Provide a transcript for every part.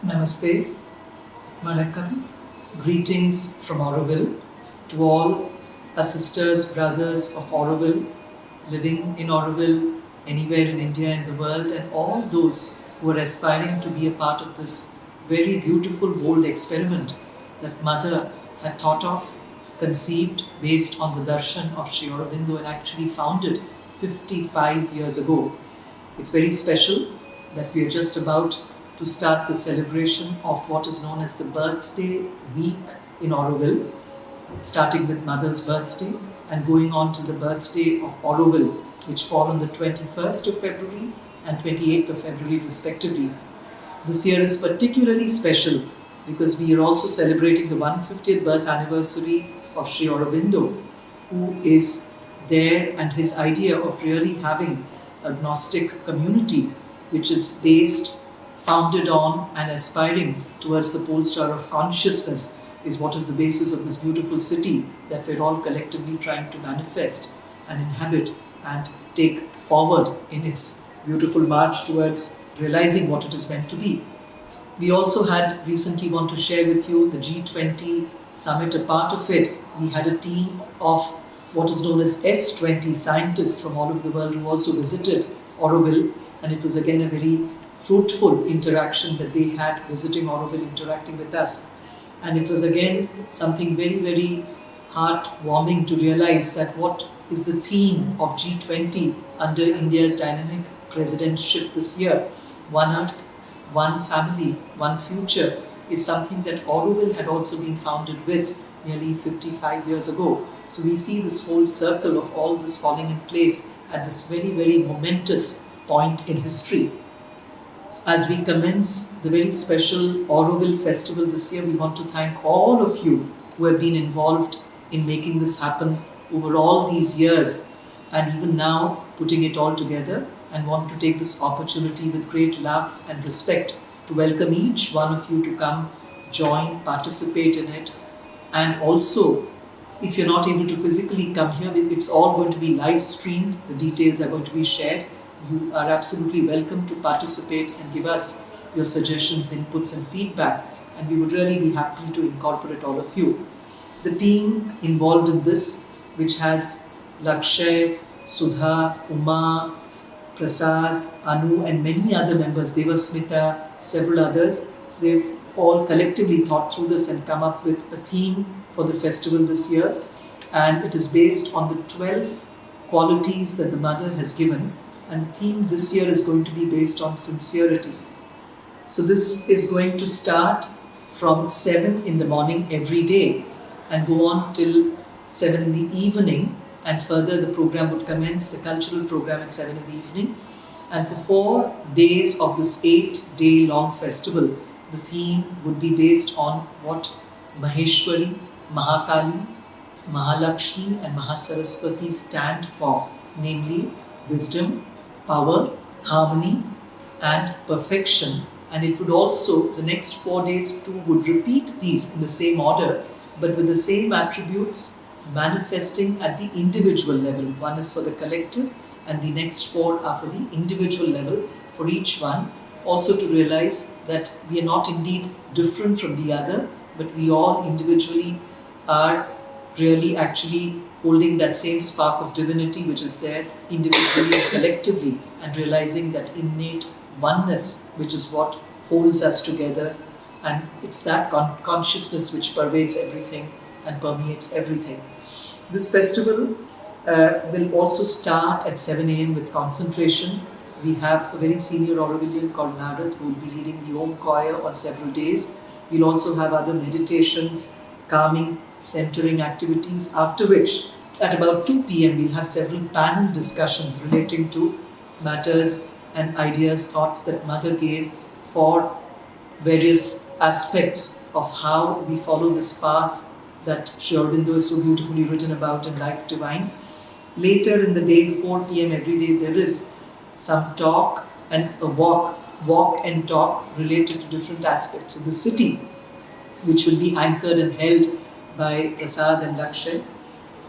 Namaste, Vanakkam, greetings from Auroville to all our sisters, brothers of Auroville, living in Auroville, anywhere in India and the world, and all those who are aspiring to be a part of this very beautiful, bold experiment that Mother had thought of, conceived based on the darshan of Sri Aurobindo and actually founded 55 years ago. It's very special that we are just about to start the celebration of what is known as the birthday week in Auroville, starting with Mother's birthday and going on to the birthday of Auroville, which fall on the 21st of February and 28th of February respectively. This year is particularly special because we are also celebrating the 150th birth anniversary of Sri Aurobindo, who is there, and his idea of really having a Gnostic community which is based, founded on and aspiring towards the pole star of consciousness is what is the basis of this beautiful city that we're all collectively trying to manifest and inhabit and take forward in its beautiful march towards realizing what it is meant to be. We also had recently want to share with you the G20 summit. A part of it, we had a team of what is known as S20 scientists from all over the world who also visited Auroville, and it was again a very fruitful interaction that they had visiting Auroville, interacting with us. And it was again something very, very heartwarming to realize that what is the theme of G20 under India's dynamic presidentship this year, One Earth, One Family, One Future, is something that Auroville had also been founded with nearly 55 years ago. So we see this whole circle of all this falling in place at this very, very momentous point in history. As we commence the very special Auroville festival this year, we want to thank all of you who have been involved in making this happen over all these years and even now putting it all together, and want to take this opportunity with great love and respect to welcome each one of you to come, join, participate in it. And also, if you're not able to physically come here, it's all going to be live streamed. The details are going to be shared. You are absolutely welcome to participate and give us your suggestions, inputs and feedback, and we would really be happy to incorporate all of you. The team involved in this, which has Lakshay, Sudha, Uma, Prasad, Anu and many other members, Devasmita, several others, they've all collectively thought through this and come up with a theme for the festival this year, and it is based on the 12 qualities that the Mother has given. And the theme this year is going to be based on sincerity. So this is going to start from 7 in the morning every day and go on till 7 in the evening. And further, the program would commence, the cultural program, at 7 in the evening. And for 4 days of this 8-day long festival, the theme would be based on what Maheshwari, Mahakali, Mahalakshmi and Mahasaraswati stand for, namely wisdom, power, harmony and perfection. And it would also, the next 4 days too, would repeat these in the same order but with the same attributes manifesting at the individual level. One is for the collective and the next 4 are for the individual level for each one. Also to realize that we are not indeed different from the other, but we all individually are really actually holding that same spark of divinity which is there individually and collectively, and realizing that innate oneness which is what holds us together, and it's that consciousness which pervades everything and permeates everything. This festival will also start at 7 a.m. with concentration. We have a very senior Aurovillian called Narad who will be leading the Om choir on several days. We'll also have other meditations, calming, centering activities, after which at about 2 p.m. we'll have several panel discussions relating to matters and ideas, thoughts that Mother gave for various aspects of how we follow this path that Sri Aurobindo is so beautifully written about in Life Divine. Later in the day, 4 p.m. every day, there is some talk and a walk and talk related to different aspects of the city, which will be anchored and held by Prasad and Lakshay.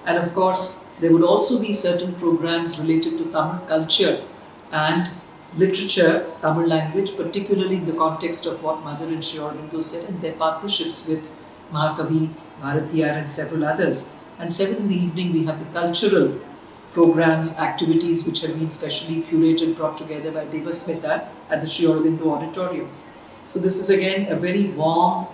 And of course, there would also be certain programs related to Tamil culture and literature, Tamil language, particularly in the context of what Mother and Sri Aurobindo said, and their partnerships with Mahakavi, Bharatiyar, and several others. And 7 in the evening, we have the cultural programs, activities which have been specially curated, brought together by Devasmita at the Sri Aurobindo Auditorium. So this is again a very warm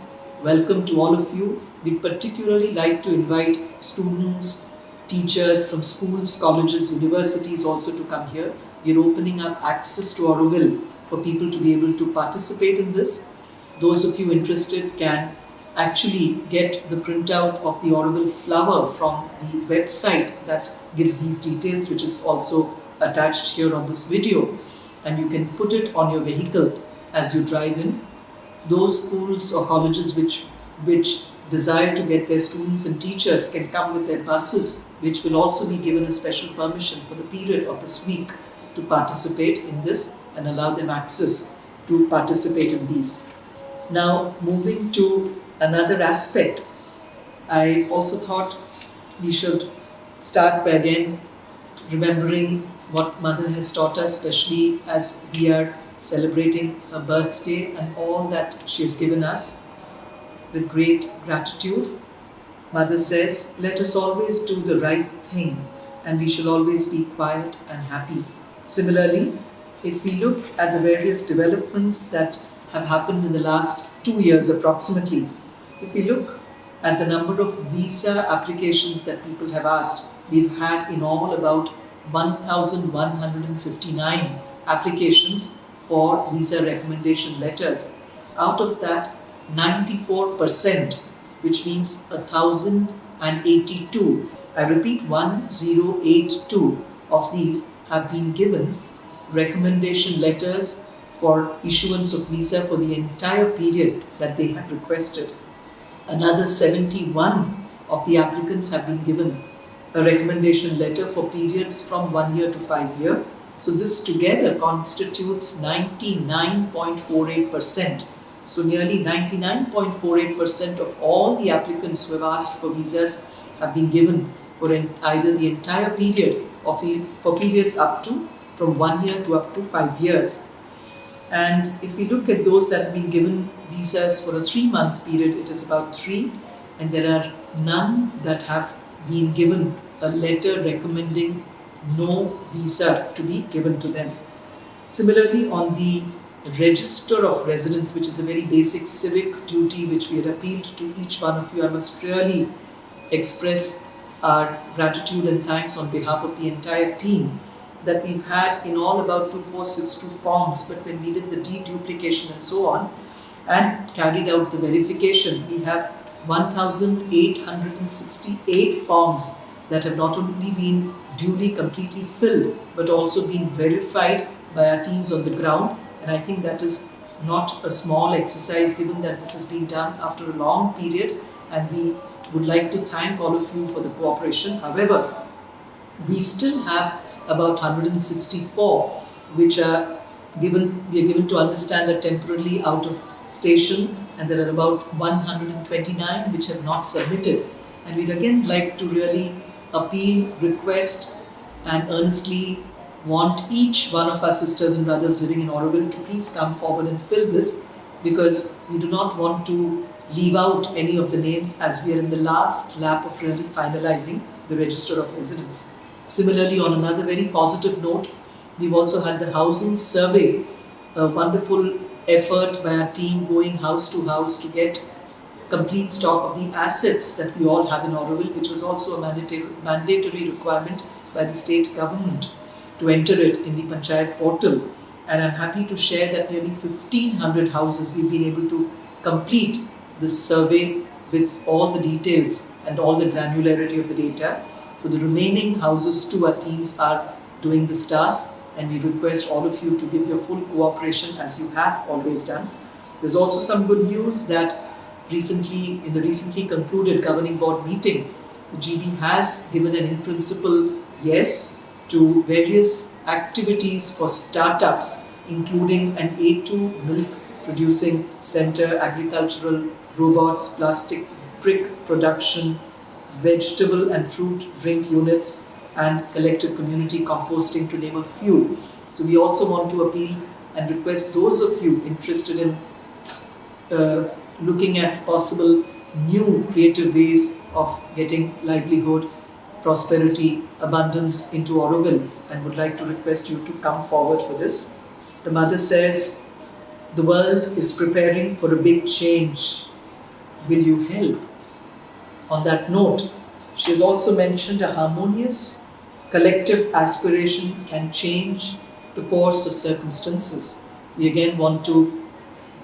welcome to all of you. We particularly like to invite students, teachers from schools, colleges, universities also to come here. We are opening up access to Auroville for people to be able to participate in this. Those of you interested can actually get the printout of the Auroville flower from the website that gives these details, which is also attached here on this video, and you can put it on your vehicle as you drive in. Those schools or colleges which desire to get their students and teachers can come with their buses, which will also be given a special permission for the period of this week to participate in this and allow them access to participate in these. Now, moving to another aspect, I also thought we should start by again remembering what Mother has taught us, especially as we are celebrating her birthday and all that she has given us with great gratitude. Mother says, let us always do the right thing and we shall always be quiet and happy. Similarly, if we look at the various developments that have happened in the last 2 years approximately, if we look at the number of visa applications that people have asked, we've had in all about 1,159 applications for visa recommendation letters. Out of that, 94%, which means 1,082, I repeat 1,082 of these have been given recommendation letters for issuance of visa for the entire period that they had requested. Another 71 of the applicants have been given a recommendation letter for periods from 1 year to 5 years. So this together constitutes 99.48%. So nearly 99.48% of all the applicants who have asked for visas have been given for either the entire period or for periods up to from 1 year to up to 5 years. And if we look at those that have been given visas for a 3-month period, it is about 3, and there are none that have been given a letter recommending no visa to be given to them. Similarly, on the register of residence, which is a very basic civic duty which we had appealed to each one of you, I must really express our gratitude and thanks on behalf of the entire team that we've had in all about 2462 forms, but when we did the deduplication and so on and carried out the verification, we have 1,868 forms that have not only been duly completely filled but also been verified by our teams on the ground. And I think that is not a small exercise given that this has been done after a long period, and we would like to thank all of you for the cooperation. However, we still have about 164 which are given to understand are temporarily out of station, and there are about 129 which have not submitted. And we'd again like to really appeal, request and earnestly want each one of our sisters and brothers living in Auroville to please come forward and fill this, because we do not want to leave out any of the names as we are in the last lap of really finalizing the register of residence. Similarly, on another very positive note, we've also had the housing survey, a wonderful effort by our team going house to house to get complete stock of the assets that we all have in Auroville, which was also a mandatory requirement by the state government to enter it in the Panchayat portal. And I'm happy to share that nearly 1,500 houses we've been able to complete this survey with all the details and all the granularity of the data. For the remaining houses too, our teams are doing this task, and we request all of you to give your full cooperation as you have always done. There's also some good news that recently, in the recently concluded governing board meeting, the GB has given an in principle yes to various activities for startups, including an A2 milk producing center, agricultural robots, plastic brick production, vegetable and fruit drink units, and collective community composting, to name a few. So we also want to appeal and request those of you interested in looking at possible new creative ways of getting livelihood, prosperity, abundance into Auroville, and would like to request you to come forward for this. The mother says, the world is preparing for a big change. Will you help? On that note, she has also mentioned a harmonious, collective aspiration can change the course of circumstances. We again want to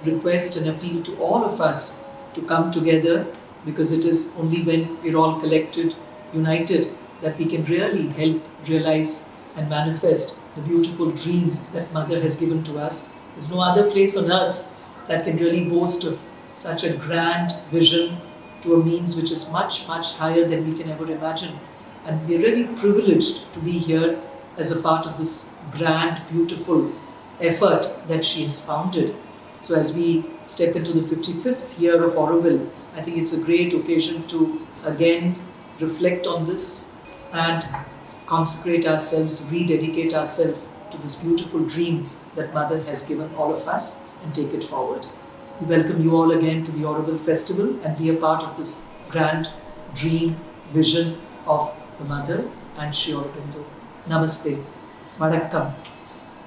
request and appeal to all of us to come together, because it is only when we're all collected, united, that we can really help realize and manifest the beautiful dream that Mother has given to us. There's no other place on earth that can really boast of such a grand vision to a means which is much, much higher than we can ever imagine. And we're really privileged to be here as a part of this grand, beautiful effort that she has founded. So as we step into the 55th year of Auroville, I think it's a great occasion to again reflect on this and consecrate ourselves, rededicate ourselves to this beautiful dream that Mother has given all of us and take it forward. We welcome you all again to the Auroville Festival and be a part of this grand dream, vision of the Mother and Sri Aurobindo. Namaste. Vanakkam.